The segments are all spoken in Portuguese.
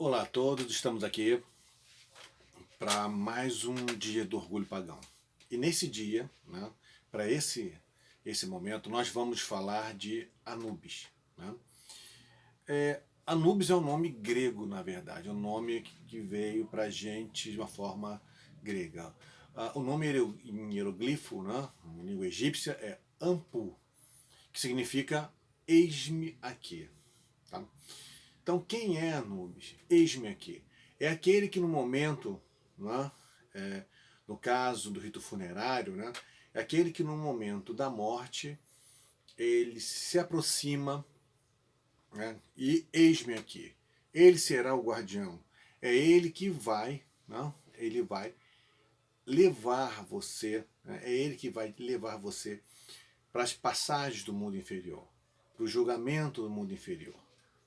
Olá a todos, estamos aqui para mais um dia do orgulho pagão. E nesse dia, né, para esse momento, nós vamos falar de Anubis. Né? Anubis é um nome grego, na verdade, é um nome que veio para a gente de uma forma grega. O nome em hieroglifo, né, em língua egípcia, é Ampu, que significa eis-me aqui. Tá? Então, quem é Anubis? Eis-me aqui. É aquele que no momento, né, é, no caso do rito funerário, né, é aquele que no momento da morte ele se aproxima, né, e eis-me aqui. Ele será o guardião. É ele que vai, né, ele vai levar você, né, é ele que vai levar você para as passagens do mundo inferior, para o julgamento do mundo inferior.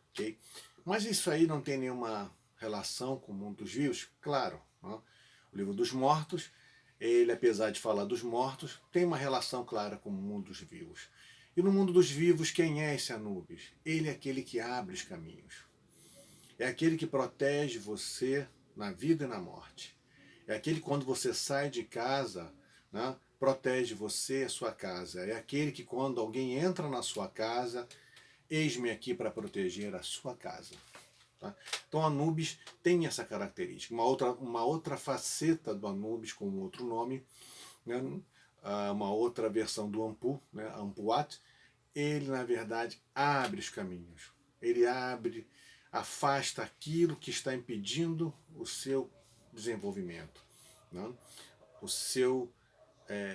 Okay? Mas isso aí não tem nenhuma relação com o mundo dos vivos? Claro. Né? O livro dos mortos, ele, apesar de falar dos mortos, tem uma relação clara com o mundo dos vivos. E no mundo dos vivos, quem é esse Anubis? Ele é aquele que abre os caminhos. É aquele que protege você na vida e na morte. É aquele que quando você sai de casa, né, protege você e a sua casa. É aquele que quando alguém entra na sua casa, eis-me aqui para proteger a sua casa. Tá? Então Anubis tem essa característica. Uma outra faceta do Anubis com outro nome, né? Uma outra versão do Ampu, né? Ampuat, ele na verdade abre os caminhos. Ele abre, afasta aquilo que está impedindo o seu desenvolvimento, né? O seu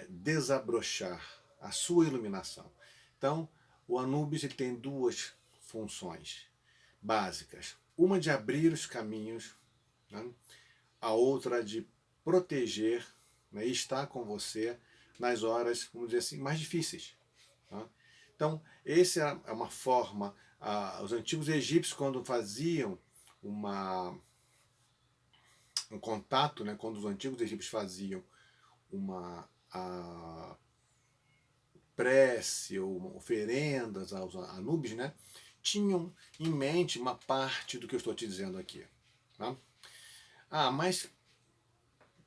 desabrochar, a sua iluminação. Então, o Anubis ele tem duas funções básicas. Uma de abrir os caminhos, né? A outra de proteger, né? E estar com você nas horas, vamos dizer assim, mais difíceis. Tá? Então, essa é uma forma. Os antigos egípcios, quando faziam um contato, né? Quando os antigos egípcios faziam uma prece ou oferendas aos Anubis, né, tinham em mente uma parte do que eu estou te dizendo aqui. Tá? Mas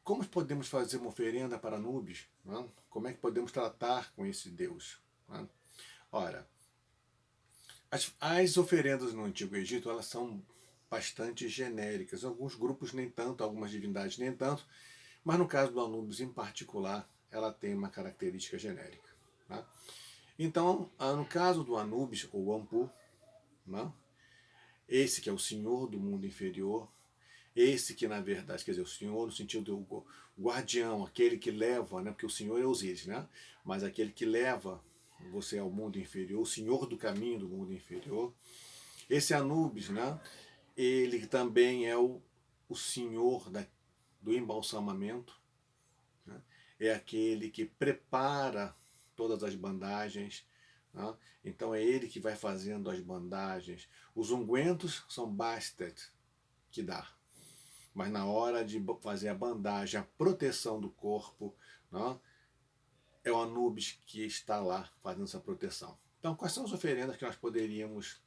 como podemos fazer uma oferenda para Anubis? Né? Como é que podemos tratar com esse Deus? Né? Ora, as oferendas no Antigo Egito elas são bastante genéricas. Alguns grupos nem tanto, algumas divindades nem tanto, mas no caso do Anubis em particular, ela tem uma característica genérica. Tá? Então, no caso do Anubis, ou Ampu, né? Esse que é o senhor do mundo inferior, esse que na verdade, quer dizer, o senhor no sentido do guardião, aquele que leva, né? Porque o senhor é Osíris, né? Mas aquele que leva você ao mundo inferior, o senhor do caminho do mundo inferior. Esse Anubis, né? Ele também é o senhor do embalsamamento, né? É aquele que prepara todas as bandagens. Né? Então é ele que vai fazendo as bandagens. Os ungüentos são Bastet que dá. Mas na hora de fazer a bandagem, a proteção do corpo, né? É o Anubis que está lá fazendo essa proteção. Então, quais são as oferendas que nós poderíamos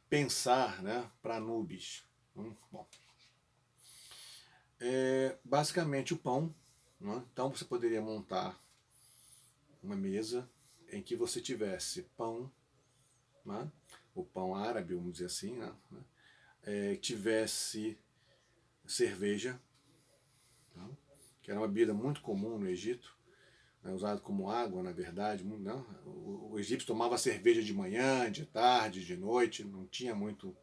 pensar, né, para Anubis? Bom, basicamente o pão. Né? Então você poderia montar uma mesa em que você tivesse pão, né? O pão árabe, vamos dizer assim, né? Tivesse cerveja, né? Que era uma bebida muito comum no Egito, né? Usada como água, na verdade. Né? O egípcio tomava cerveja de manhã, de tarde, de noite, não tinha muito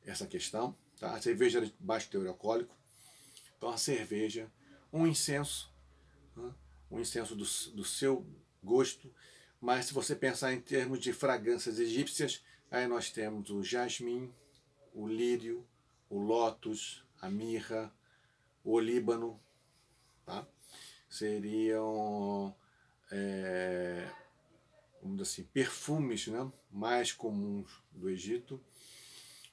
essa questão. Tá? A cerveja era de baixo teor alcoólico, então a cerveja, um incenso, né? Um incenso do seu gosto. Mas se você pensar em termos de fragrâncias egípcias, aí nós temos o jasmim, o lírio, o lótus, a mirra, o olíbano, tá? Seriam, vamos dizer assim, perfumes, né, mais comuns do Egito.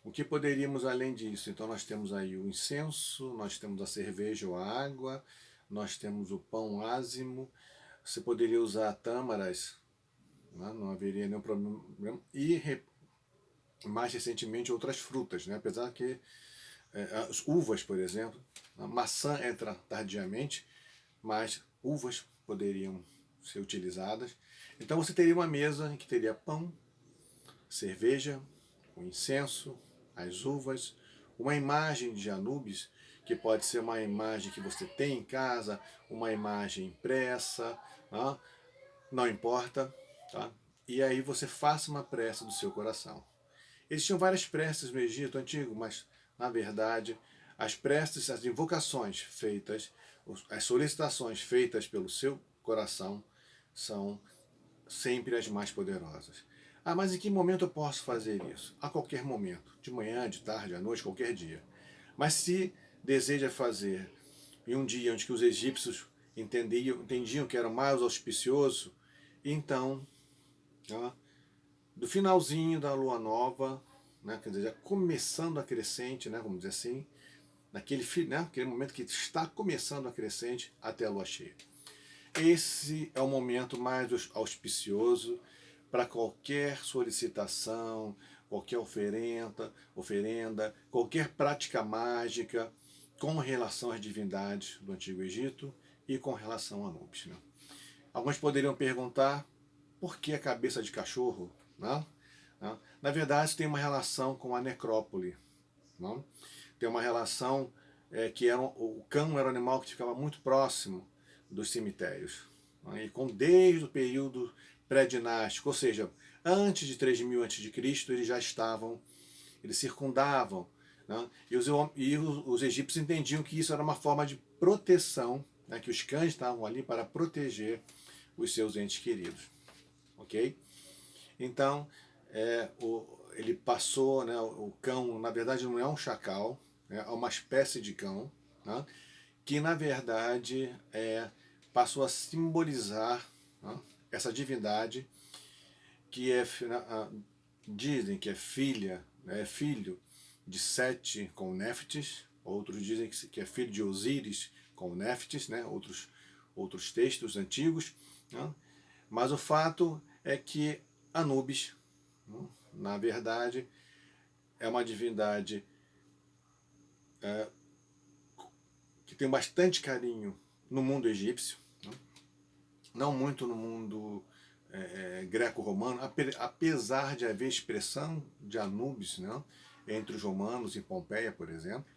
O que poderíamos além disso? Então nós temos aí o incenso, nós temos a cerveja ou a água, nós temos o pão ázimo, você poderia usar tâmaras, né? Não haveria nenhum problema. E mais recentemente outras frutas, né? Apesar que as uvas, por exemplo, a maçã entra tardiamente, mas uvas poderiam ser utilizadas. Então você teria uma mesa em que teria pão, cerveja, o incenso, as uvas, uma imagem de Anubis, que pode ser uma imagem que você tem em casa, uma imagem impressa, tá? Não importa, tá? E aí você faça uma prece do seu coração. Existiam várias preces no Egito antigo, mas na verdade as preces, as invocações feitas, as solicitações feitas pelo seu coração são sempre as mais poderosas. Ah, mas em que momento eu posso fazer isso? A qualquer momento, de manhã, de tarde, à noite, qualquer dia. Mas se deseja fazer em um dia onde os egípcios entendiam que era mais auspicioso, então, né, do finalzinho da lua nova, né, quer dizer, já começando a crescente, né, vamos dizer assim, aquele momento que está começando a crescente até a lua cheia. Esse é o momento mais auspicioso para qualquer solicitação, qualquer oferenda, qualquer prática mágica com relação às divindades do Antigo Egito e com relação a Anubis. Né? Alguns poderiam perguntar por que a cabeça de cachorro? Não? Não? Na verdade, isso tem uma relação com a necrópole. Não? Tem uma relação que o cão era um animal que ficava muito próximo dos cemitérios. Não? E desde o período pré-dinástico, ou seja, antes de 3000 a.C., eles circundavam. Né? E os egípcios entendiam que isso era uma forma de proteção, né? Que os cães estavam ali para proteger os seus entes queridos. Ok? Então, ele passou, né, o cão, na verdade, não é um chacal, é uma espécie de cão, né, que, na verdade, passou a simbolizar, né, essa divindade que dizem que é filho de Sete com Néftis, outros dizem que é filho de Osíris com Néftis, né, outros textos antigos, né, mas o fato é que Anubis, na verdade, é uma divindade que tem bastante carinho no mundo egípcio, não muito no mundo greco-romano, apesar de haver expressão de Anubis, né, entre os romanos em Pompeia, por exemplo,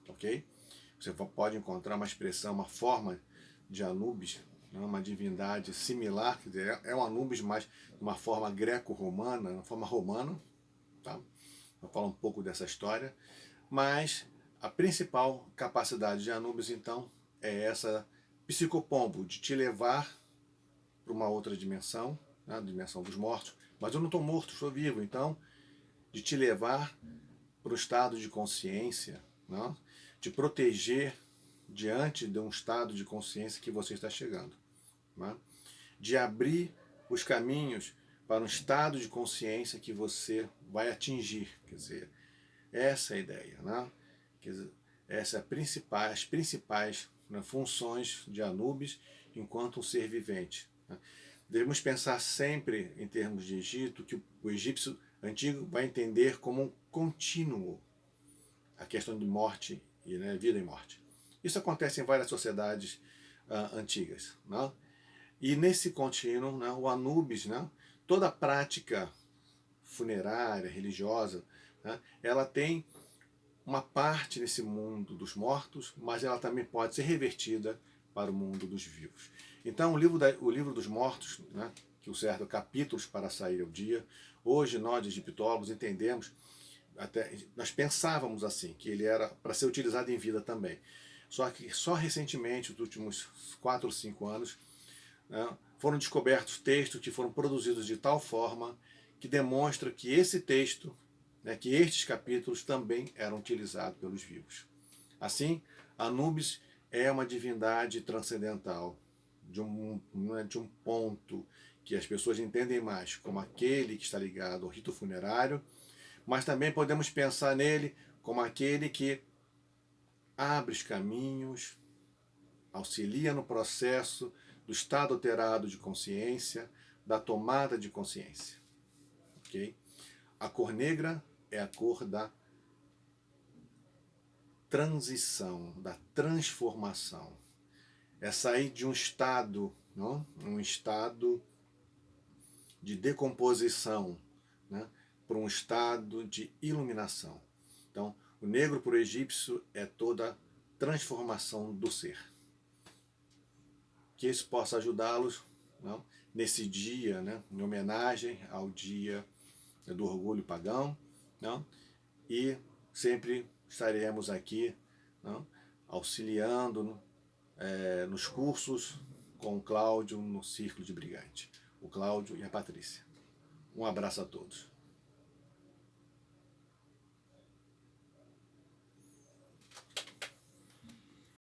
ok? Você pode encontrar uma expressão, uma forma de Anubis, uma divindade similar, quer dizer, é um Anubis, mas de uma forma greco-romana, uma forma romana, tá? Vou falar um pouco dessa história, mas a principal capacidade de Anubis, então, é essa psicopombo, de te levar para uma outra dimensão, né, a dimensão dos mortos, mas eu não estou morto, estou vivo, então, de te levar para o estado de consciência, né, de proteger diante de um estado de consciência que você está chegando, né, de abrir os caminhos para um estado de consciência que você vai atingir, quer dizer, essa é a ideia, né? Quer dizer, essa é as principais, né, funções de Anubis enquanto um ser vivente. Né? Devemos pensar sempre, em termos de Egito, que o egípcio antigo vai entender como um contínuo a questão de morte, e, né, vida e morte. Isso acontece em várias sociedades antigas. Né? E nesse contínuo, né, o Anubis, né, toda a prática funerária, religiosa, né, ela tem uma parte nesse mundo dos mortos, mas ela também pode ser revertida para o mundo dos vivos. Então, o livro dos mortos, né, que o certo capítulos para sair ao dia, hoje nós, egiptólogos, entendemos, nós pensávamos assim, que ele era para ser utilizado em vida também. Só que só recentemente, nos últimos 4 ou 5 anos, né, foram descobertos textos que foram produzidos de tal forma que demonstra que esse texto, né, que estes capítulos também eram utilizados pelos vivos. Assim, Anubis é uma divindade transcendental, de um ponto que as pessoas entendem mais como aquele que está ligado ao rito funerário, mas também podemos pensar nele como aquele que abre os caminhos, auxilia no processo do estado alterado de consciência, da tomada de consciência. Okay? A cor negra é a cor da transição, da transformação. É sair de um estado, não? Um estado de decomposição, né? Para um estado de iluminação. Então, o negro para o egípcio é toda a transformação do ser. Que isso possa ajudá-los, não? Nesse dia, né? Em homenagem ao dia do orgulho pagão, não? E sempre estaremos aqui, não? Auxiliando nos cursos com o Cláudio no Círculo de Brigante. O Cláudio e a Patrícia. Um abraço a todos.